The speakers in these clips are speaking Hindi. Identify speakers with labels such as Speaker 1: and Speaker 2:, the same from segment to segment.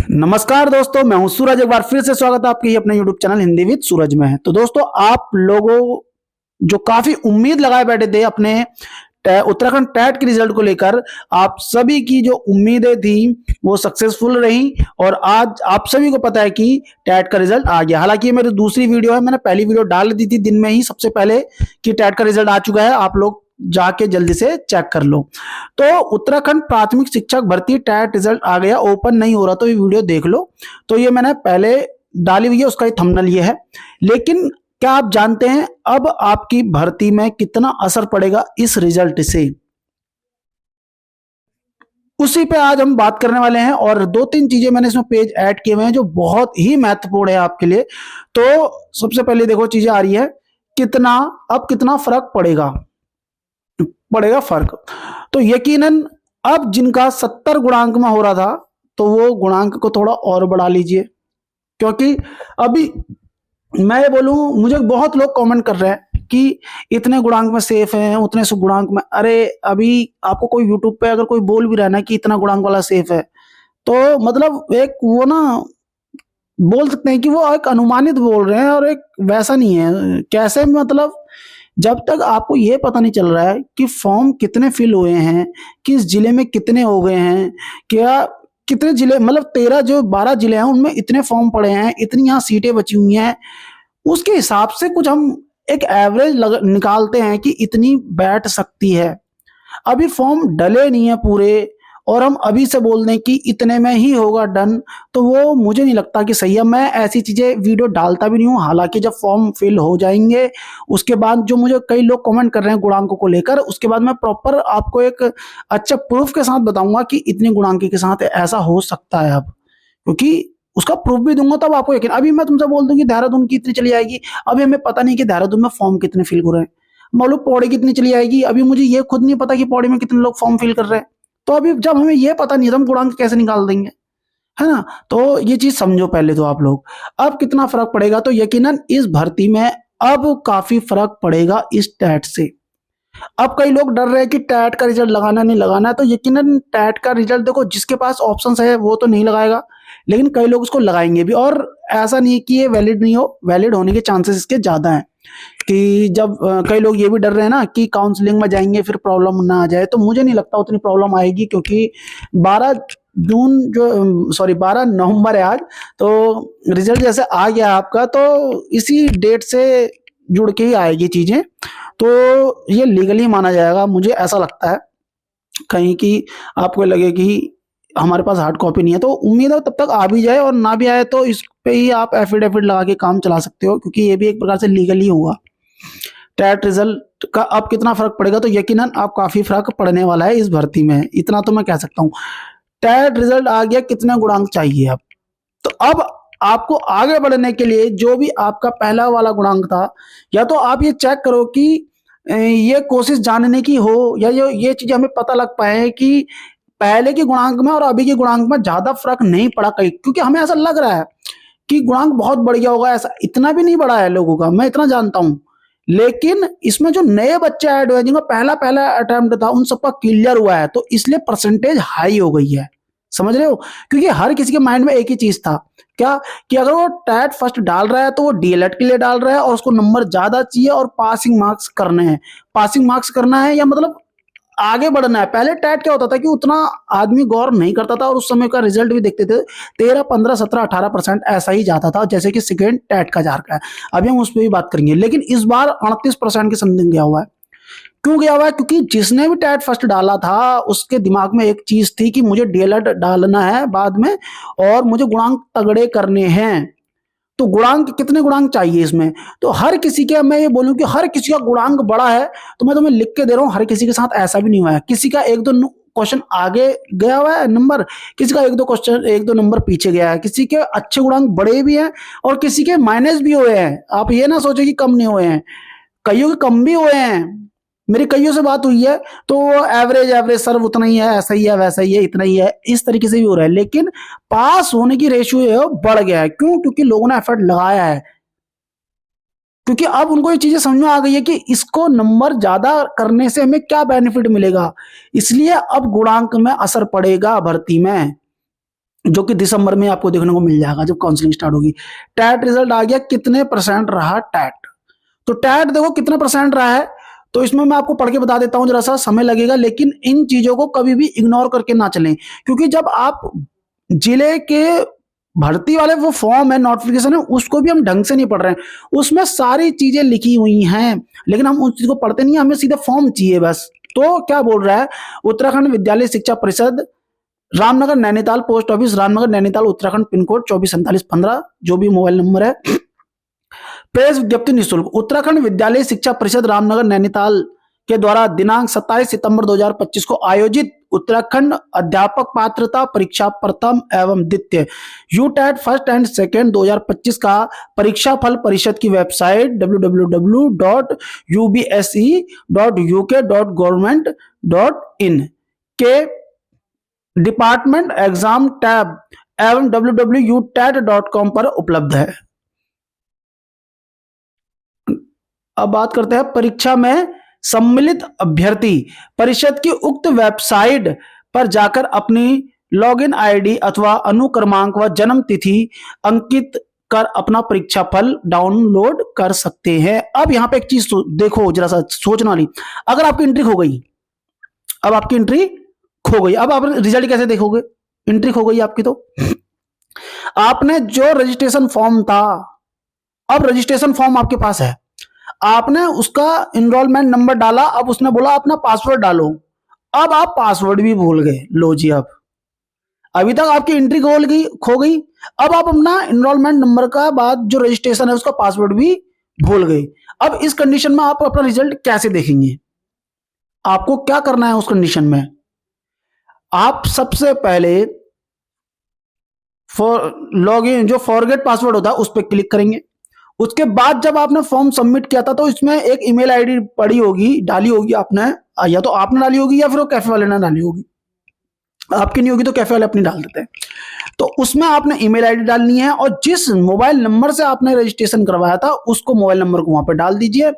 Speaker 1: नमस्कार दोस्तों, मैं हूं सूरज। एक बार फिर से स्वागत है आपके अपने YouTube चैनल हिंदी विद सूरज में। तो दोस्तों, आप लोगों जो काफी उम्मीद लगाए बैठे थे अपने उत्तराखंड टैट के रिजल्ट को लेकर, आप सभी की जो उम्मीदें थी वो सक्सेसफुल रही और आज आप सभी को पता है कि टैट का रिजल्ट आ गया। हालांकि ये मेरी दूसरी वीडियो है, मैंने पहली वीडियो डाल दी थी दिन में ही सबसे पहले कि टैट का रिजल्ट आ चुका है, आप लोग जाके जल्दी से चेक कर लो। तो उत्तराखंड प्राथमिक शिक्षक भर्ती टैट रिजल्ट आ गया, ओपन नहीं हो रहा तो ये वीडियो देख लो। तो ये मैंने पहले डाली हुई है, उसका ही थंबनेल ये है। लेकिन क्या आप जानते हैं अब आपकी भर्ती में कितना असर पड़ेगा इस रिजल्ट से? उसी पे आज हम बात करने वाले हैं और दो तीन चीजें मैंने इसमें पेज ऐड किए हुए हैं जो बहुत ही महत्वपूर्ण है आपके लिए। तो सबसे पहले देखो चीजें आ रही है, कितना फर्क पड़ेगा फर्क। तो यकीनन अब जिनका 70 गुणांक में हो रहा था तो वो गुणांक को थोड़ा और बढ़ा लीजिए, क्योंकि अभी मैं ये बोलूं, मुझे बहुत लोग कमेंट कर रहे हैं कि इतने गुणांक में सेफ है, उतने से गुणांक में। अरे अभी आपको कोई यूट्यूब पे अगर कोई बोल भी रहा है ना कि इतना गुणांक वाला सेफ है, तो मतलब एक वो ना बोल सकते हैं कि वो एक अनुमानित बोल रहे हैं और एक वैसा नहीं है। कैसे मतलब जब तक आपको ये पता नहीं चल रहा है कि फॉर्म कितने फिल हुए हैं, किस जिले में कितने हो गए हैं, क्या कितने जिले, मतलब 13 जो 12 जिले हैं उनमें इतने फॉर्म पड़े हैं, इतनी यहाँ सीटें बची हुई हैं, उसके हिसाब से कुछ हम एक एवरेज निकालते हैं कि इतनी बैठ सकती है। अभी फॉर्म डले नहीं है पूरे और हम अभी से बोल दें कि इतने में ही होगा डन, तो वो मुझे नहीं लगता कि सही है। मैं ऐसी चीजें वीडियो डालता भी नहीं हूँ। हालांकि जब फॉर्म फिल हो जाएंगे उसके बाद जो मुझे कई लोग कमेंट कर रहे हैं गुणांकों को लेकर, उसके बाद मैं प्रॉपर आपको एक अच्छा प्रूफ के साथ बताऊंगा कि इतने गुणांक के साथ ऐसा हो सकता है। अब क्योंकि उसका प्रूफ भी दूंगा तब आपको यकीन। अभी मैं तुमसे बोल दूं कि देहरादून की इतनी चली जाएगी, अभी हमें पता नहीं कि देहरादून में फॉर्म कितने फिल हो रहे हैं। मालूम पौड़ी कितनी चली जाएगी, अभी मुझे ये खुद नहीं पता कि पौड़ी में कितने लोग फॉर्म फिल कर रहे हैं। तो अभी जब हमें ये पता नहीं है तो हम गुणांक कैसे निकाल देंगे, है ना? तो ये चीज समझो पहले तो आप लोग। अब कितना फर्क पड़ेगा, तो यकीनन इस भर्ती में अब काफी फर्क पड़ेगा इस टैट से। अब कई लोग डर रहे हैं कि टैट का रिजल्ट लगाना नहीं लगाना है, तो यकीनन टैट का रिजल्ट देखो, जिसके पास ऑप्शंस है वो तो नहीं लगाएगा, लेकिन कई लोग उसको लगाएंगे भी। और ऐसा नहीं है कि ये वैलिड नहीं हो, वैलिड होने के चांसेस इसके ज्यादा हैं। कि जब कई लोग ये भी डर रहे हैं ना कि काउंसलिंग में जाएंगे फिर प्रॉब्लम ना आ जाए, तो मुझे नहीं लगता उतनी प्रॉब्लम आएगी, क्योंकि 12 जून जो 12 नवंबर है आज, तो रिजल्ट जैसे आ गया आपका तो इसी डेट से जुड़ के ही आएगी चीजें, तो ये लीगली माना जाएगा। मुझे ऐसा लगता है, कहीं कि आपको लगे कि हमारे पास हार्ड कॉपी नहीं है, तो उम्मीद है तब तक आ भी जाए, और ना भी आए तो इस पे ही आप एफिडेविट लगा के काम चला सकते हो, क्योंकि ये भी एक प्रकार से लीगली हुआ। टैट रिजल्ट का अब कितना फर्क पड़ेगा, तो यकीनन आप काफी फर्क पड़ने वाला है इस भर्ती में, इतना तो मैं कह सकता हूँ। टैट रिजल्ट आ गया, कितने गुणांक चाहिए अब? तो अब आपको आगे बढ़ने के लिए जो भी आपका पहला वाला गुणांक था, या तो आप ये चेक करो कि ये कोशिश जानने की हो, या ये चीज हमें पता लग पाए कि पहले के गुणांक में और अभी के गुणांक में ज्यादा फर्क नहीं पड़ा कहीं, क्योंकि हमें ऐसा लग रहा है कि गुणांक बहुत बढ़ गया होगा। ऐसा इतना भी नहीं बढ़ा है लोगों का, मैं इतना जानता हूं। लेकिन इसमें जो नए बच्चे ऐड हुए जिनका पहला पहला अटेम्प्ट था, उन सबका क्लियर हुआ है, तो इसलिए परसेंटेज हाई हो गई है। समझ रहे हो? क्योंकि हर किसी के माइंड में एक ही चीज था, क्या कि अगर वो टैट फर्स्ट डाल रहा है तो वो डीएलएड के लिए डाल रहा है और उसको नंबर ज्यादा चाहिए और पासिंग मार्क्स करने हैं। पासिंग मार्क्स करना है या मतलब आगे बढ़ना है। पहले टैट क्या होता था कि उतना आदमी गौर नहीं करता था और उस समय का रिजल्ट भी देखते थे, 13 15 17 18% ऐसा ही जाता था, जैसे कि सेकेंड टैट का जा रहा है। अभी हम उस पर भी बात करेंगे। लेकिन इस बार 38% के समथिंग गया हुआ है। क्यों गया हुआ है? क्योंकि जिसने भी टैट फर्स्ट डाला था उसके दिमाग में एक चीज थी कि मुझे डीएलएड डालना है बाद में और मुझे गुणांक तगड़े करने हैं। तो गुणांक, कितने गुणांक चाहिए इसमें? तो हर किसी के, मैं ये बोलूं कि हर किसी का गुणांक बड़ा है, तो मैं तुम्हें लिख के दे रहा हूं, हर किसी के साथ ऐसा भी नहीं हुआ है। किसी का एक दो क्वेश्चन आगे गया हुआ है नंबर, किसी का एक दो नंबर पीछे गया है, किसी के अच्छे गुणांक बड़े भी हैं और किसी के माइनस भी हुए हैं। आप ये ना सोचो कि कम नहीं हुए हैं, कईयों के कम भी हुए हैं। मेरी कईयों से बात हुई है तो वो एवरेज एवरेज सर उतना ही है, ऐसा ही है, वैसा ही है, इतना ही है, इस तरीके से भी हो रहा है। लेकिन पास होने की रेशियो है वो बढ़ गया है। क्यों? क्योंकि लोगों ने एफर्ट लगाया है, क्योंकि अब उनको ये चीजें समझ में आ गई है कि इसको नंबर ज्यादा करने से हमें क्या बेनिफिट मिलेगा, इसलिए अब गुणांक में असर पड़ेगा भर्ती में। जो कि दिसंबर में आपको देखने को मिल जाएगा जब काउंसलिंग स्टार्ट होगी। टैट रिजल्ट आ गया, कितने परसेंट रहा टैट। तो टैट देखो कितने परसेंट रहा है, तो इसमें मैं आपको पढ़ के बता देता हूं, जरा सा समय लगेगा, लेकिन इन चीजों को कभी भी इग्नोर करके ना चलें, क्योंकि जब आप जिले के भर्ती वाले वो फॉर्म है, नोटिफिकेशन है, उसको भी हम ढंग से नहीं पढ़ रहे हैं। उसमें सारी चीजें लिखी हुई हैं, लेकिन हम उस चीज को पढ़ते नहीं, हमें सीधे फॉर्म चाहिए बस। तो क्या बोल रहा है, उत्तराखंड विद्यालय शिक्षा परिषद, Ramnagar Nainital, post office Ramnagar Nainital, Uttarakhand, pin code 244715, जो भी मोबाइल नंबर है। प्रेस विज्ञप्ति निःशुल्क, उत्तराखंड विद्यालय शिक्षा परिषद रामनगर नैनीताल के द्वारा दिनांक 27 सितंबर 2025 को आयोजित उत्तराखंड अध्यापक पात्रता परीक्षा प्रथम एवं द्वितीय यूटैट फर्स्ट एंड सेकेंड 2025 का परीक्षा फल परिषद की वेबसाइट www.ubse.uk.government.in के डिपार्टमेंट एग्जाम टैब एवं www.utat.com पर उपलब्ध है। अब बात करते हैं परीक्षा में सम्मिलित अभ्यर्थी परिषद की उक्त वेबसाइट पर जाकर अपनी लॉगिन आईडी अथवा अनुक्रमांक व जन्म तिथि अंकित कर अपना परीक्षा फल डाउनलोड कर सकते हैं। अब यहां पे एक चीज देखो, जरा सा सोचना वाली, अगर आपकी एंट्री खो गई, अब आपकी एंट्री खो गई, अब आप रिजल्ट कैसे देखोगे, एंट्री खो गई आपकी, तो आपने जो रजिस्ट्रेशन फॉर्म था, अब रजिस्ट्रेशन फॉर्म आपके पास है, आपने उसका इनरोलमेंट नंबर डाला, अब उसने बोला अपना पासवर्ड डालो, अब आप पासवर्ड भी भूल गए। लो जी, अब अभी तक आपकी एंट्री खो गई, अब आप अपना इनरोलमेंट नंबर का बाद जो रजिस्ट्रेशन है उसका पासवर्ड भी भूल गए। अब इस कंडीशन में आप अपना रिजल्ट कैसे देखेंगे, आपको क्या करना है उस कंडीशन में, आप सबसे पहले लॉगिन जो फॉरगेट पासवर्ड होता है उस पर क्लिक करेंगे। उसके बाद जब आपने फॉर्म सबमिट किया था तो इसमें एक ईमेल आईडी पड़ी होगी, डाली होगी आपने, या तो आपने डाली होगी या फिर वो कैफे वाले ने डाली होगी, आपकी नहीं होगी तो कैफे वाले अपनी डाल देते हैं। तो उसमें आपने ईमेल आईडी डालनी है और जिस मोबाइल नंबर से आपने रजिस्ट्रेशन करवाया था उसको मोबाइल नंबर को वहां पर डाल दीजिए।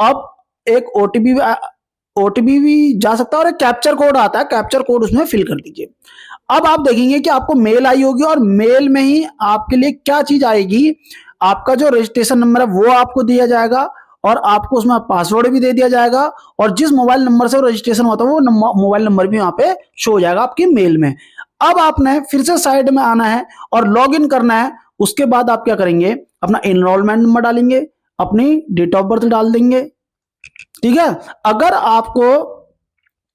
Speaker 1: अब एक ओटीपी भी जा सकता है और एक कैप्चर कोड आता है, कैप्चर कोड उसमें फिल कर दीजिए। अब आप देखेंगे कि आपको मेल आई होगी और मेल में ही आपके लिए क्या चीज आएगी, आपका जो रजिस्ट्रेशन नंबर है वो आपको दिया जाएगा और आपको उसमें पासवर्ड भी दे दिया जाएगा और जिस मोबाइल नंबर से रजिस्ट्रेशन होता है वो मोबाइल नंबर भी वहां पे शो हो जाएगा आपकी मेल में। अब आपने फिर से साइड में आना है और लॉग इन करना है। उसके बाद आप क्या करेंगे, अपना एनरोलमेंट नंबर डालेंगे, अपनी डेट ऑफ बर्थ डाल देंगे, ठीक है। अगर आपको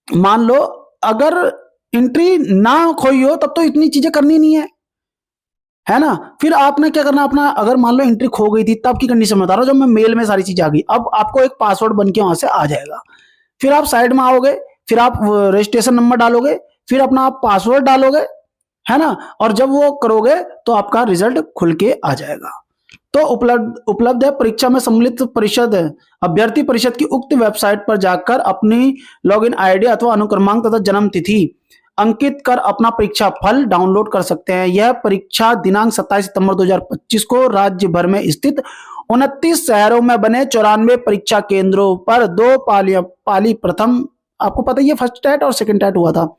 Speaker 1: मान लो अगर एंट्री ना खोई हो तब तो इतनी चीजें करनी नहीं है ना। फिर आपने क्या करना, अपना अगर मान लो एंट्री खो गई थी तब की कंडीशन बता रहा हूं, जब मैं मेल में सारी चीजें आ गई, अब आपको एक पासवर्ड बन के वहां से आ जाएगा। फिर आप साइड में आओगे, फिर आप रजिस्ट्रेशन नंबर डालोगे, फिर अपना आप पासवर्ड डालोगे, है ना, और जब वो करोगे तो आपका रिजल्ट खुल के आ जाएगा। तो उपलब्ध है परीक्षा में सम्मिलित परिषद अभ्यर्थी परिषद की उक्त वेबसाइट पर जाकर अपनी लॉगिन आईडी अथवा अनुक्रमांक तथा जन्म तिथि अंकित कर अपना परीक्षा फल डाउनलोड कर सकते हैं। यह परीक्षा दिनांक 27 सितंबर 2025 को राज्य भर में स्थित 29 शहरों में बने 94 परीक्षा केंद्रों पर 2 पाली प्रथम, आपको पता ही है फर्स्ट टैट और सेकंड टैट हुआ था।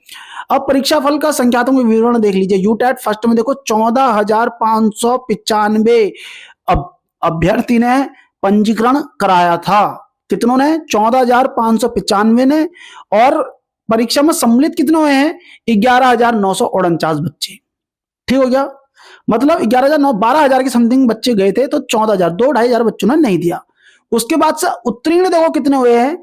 Speaker 1: अब परीक्षा फल का संख्यात्मक विवरण देख लीजिए। यूटैट फर्स्ट में देखो 14,595 अभ्यर्थी ने पंजीकरण कराया था। कितनों ने? 14,595 ने। और परीक्षा में सम्मिलित कितने हुए हैं? 11,949 बच्चे। ठीक हो गया, मतलब 12,000 के समथिंग बच्चे गए थे, तो 14,000, 2-2,500 बच्चों ने नहीं दिया। उसके बाद से उत्तीर्ण देखो कितने हुए हैं,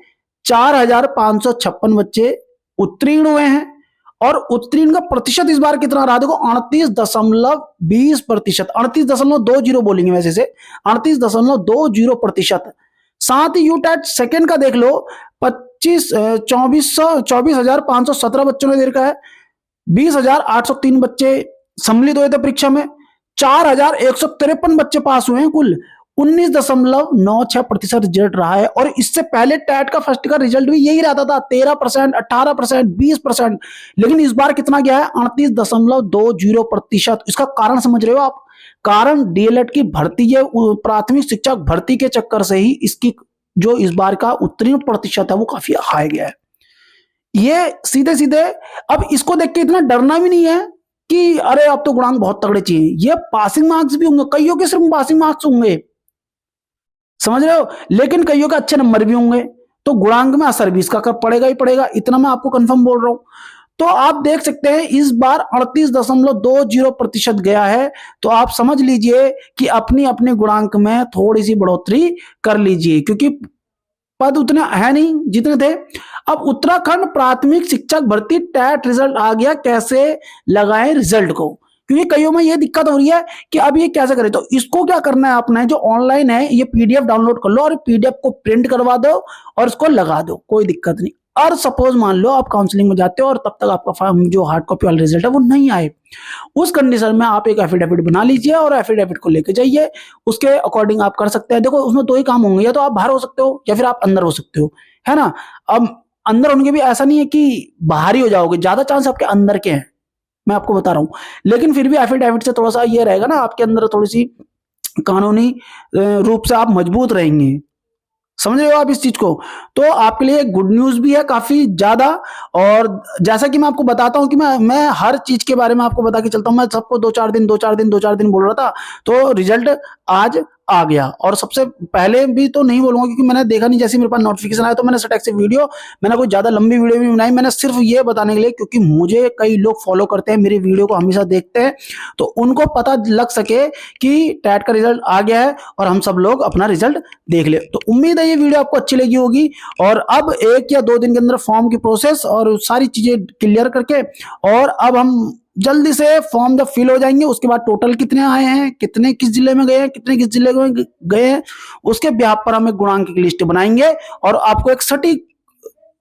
Speaker 1: 4,556 बच्चे उत्तीर्ण हुए हैं। और उत्तीर्ण का प्रतिशत इस बार कितना रहा देखो, 38.20%, 38.20 बोलेंगे वैसे से, 38.20%। साथ ही यूटैट सेकंड का देख लो, 24,517 बच्चों ने दे रखा है, 20,803 बच्चे सम्मिलित हुए थे परीक्षा में, 4,153 बच्चे पास हुए हैं, कुल 19.96% रिजल्ट रहा है। और इससे पहले टैट का फर्स्ट का रिजल्ट भी यही रहता था, 13%, 18%, 20%, लेकिन इस बार कितना गया है, 38.20%। इसका कारण समझ रहे हो आप? कारण डीएलएड की भर्ती, ये प्राथमिक शिक्षक भर्ती के चक्कर से ही इसकी जो इस बार का उत्तीर्ण प्रतिशत है वो काफी हाई गया है। ये सीधे सीधे अब इसको देख के इतना डरना भी नहीं है, कि अरे अब तो गुणांक बहुत तगड़े चाहिए। ये पासिंग मार्क्स भी होंगे, कईयों के सिर्फ पासिंग मार्क्स होंगे, समझ रहे हो, लेकिन कईयों के अच्छे नंबर भी होंगे, तो गुणांक में असर भी इसका पड़ेगा ही पड़ेगा, इतना मैं आपको कंफर्म बोल रहा हूं। तो आप देख सकते हैं इस बार 38.20% गया है, तो आप समझ लीजिए कि अपनी अपने गुणांक में थोड़ी सी बढ़ोतरी कर लीजिए, क्योंकि पद उतने है नहीं जितने थे। अब उत्तराखंड प्राथमिक शिक्षक भर्ती टेट रिजल्ट आ गया, कैसे लगाएं रिजल्ट को, क्योंकि कईयों में ये दिक्कत हो रही है कि अब ये कैसे करें। तो इसको क्या करना है आपने, जो ऑनलाइन है ये पीडीएफ डाउनलोड कर लो और पीडीएफ को प्रिंट करवा दो और इसको लगा दो, कोई दिक्कत नहीं। और सपोज मान लो आप काउंसलिंग में जाते हो और तब तक आपका फॉर्म जो हार्ड कॉपी वाला रिजल्ट है वो नहीं आए, उस कंडीशन में आप एक एफिडेविट बना लीजिए और एफिडेविट को लेके जाइए, उसके अकॉर्डिंग आप कर सकते हैं। देखो उसमें दो ही काम होंगे, या तो आप बाहर हो सकते हो या फिर आप अंदर हो सकते हो, है ना। अब अंदर होने के भी ऐसा नहीं है कि बाहर ही हो जाओगे, ज्यादा चांस आपके अंदर के हैं, मैं आपको बता रहा हूं। लेकिन फिर भी एफिडेविट से थोड़ा सा ये रहेगा ना, आपके अंदर थोड़ी सी कानूनी रूप से आप मजबूत रहेंगे, समझ रहे हो आप इस चीज को। तो आपके लिए गुड न्यूज भी है काफी ज्यादा। और जैसा कि मैं आपको बताता हूं कि मैं हर चीज के बारे में आपको बता के चलता हूं, मैं सबको 2-4 दिन बोल रहा था, तो रिजल्ट आज आ गया। और सबसे पहले भी तो नहीं बोलूंगा क्योंकि मैंने देखा नहीं, जैसे मेरे पास नोटिफिकेशन आया तो मैंने सटक से वीडियो, मैंने कोई ज्यादा लंबी वीडियो भी बनाई, मैंने सिर्फ ये बताने के लिए क्योंकि मुझे कई लोग फॉलो करते हैं, मेरी वीडियो को हमेशा देखते हैं, तो उनको पता लग सके कि टैट का रिजल्ट आ गया है और हम सब लोग अपना रिजल्ट देख ले। तो उम्मीद है ये वीडियो आपको अच्छी लगी होगी। और अब 1 या 2 दिन के अंदर फॉर्म की प्रोसेस और सारी चीजें क्लियर करके, और अब हम जल्दी से फॉर्म जब फिल हो जाएंगे उसके बाद टोटल कितने आए हैं, कितने किस जिले में गए हैं, कितने किस जिले में गए हैं, उसके ब्याह पर हम एक गुणांक की लिस्ट बनाएंगे और आपको एक सटीक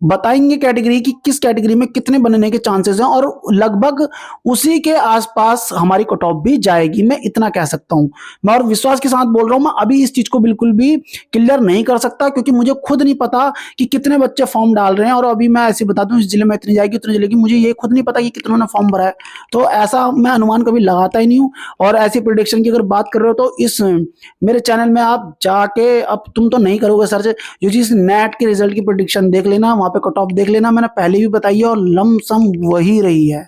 Speaker 1: बताएंगे कैटेगरी की किस कैटेगरी में कितने बनने के चांसेस हैं, और लगभग उसी के आसपास हमारी कट ऑफ भी जाएगी, मैं इतना कह सकता हूं। मैं और विश्वास के साथ बोल रहा हूं, मैं अभी इस चीज को बिल्कुल भी क्लियर नहीं कर सकता क्योंकि मुझे खुद नहीं पता कि कितने बच्चे फॉर्म डाल रहे हैं। और अभी मैं ऐसे बता दूं इस जिले में इतनी जाएगी उतने जिले की, मुझे ये खुद नहीं पता कि कितनों ने फॉर्म भरा है, तो ऐसा मैं अनुमान कभी लगाता ही नहीं हूं। और ऐसी प्रिडिक्शन की अगर बात कर रहे हो तो इस मेरे चैनल में आप जाके, अब तुम तो नहीं करोगे सर्च, जो चीज नेट के रिजल्ट की प्रिडिक्शन देख लेना, वहां पे कट ऑफ देख लेना, मैंने पहले भी बताई है और लमसम वही रही है,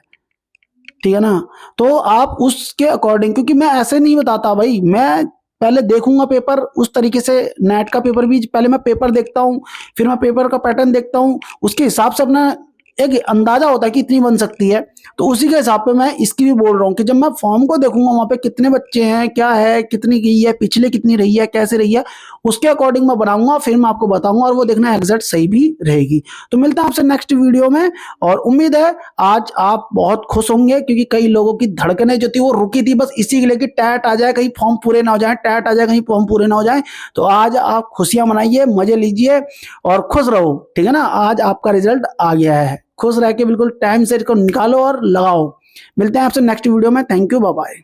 Speaker 1: ठीक है ना। तो आप उसके अकॉर्डिंग, क्योंकि मैं ऐसे नहीं बताता भाई, मैं पहले देखूंगा पेपर उस तरीके से, नेट का पेपर भी पहले मैं पेपर देखता हूं, फिर मैं पेपर का पैटर्न देखता हूं, उसके हिसाब से अपना एक अंदाजा होता है कि इतनी बन सकती है, तो उसी के हिसाब पे मैं इसकी भी बोल रहा हूँ कि जब मैं फॉर्म को देखूंगा वहां पे कितने बच्चे हैं, क्या है, कितनी गई है, पिछले कितनी रही है, कैसे रही है, उसके अकॉर्डिंग मैं बनाऊंगा, फिर मैं आपको बताऊंगा और वो देखना एग्जैक्ट सही भी रहेगी। तो मिलता है आपसे नेक्स्ट वीडियो में, और उम्मीद है आज आप बहुत खुश होंगे क्योंकि कई लोगों की धड़कनें जो थी वो रुकी थी बस इसी के लिए कि टैट आ जाए, कहीं फॉर्म पूरे ना हो जाए, टैट आ जाए कहीं फॉर्म पूरे ना हो जाए। तो आज आप खुशियां मनाइए, मजे लीजिए और खुश रहो, ठीक है ना। आज आपका रिजल्ट आ गया है, खुश रह के बिल्कुल टाइम से इसको निकालो और लगाओ। मिलते हैं आपसे नेक्स्ट वीडियो में, थैंक यू, बाय बाय।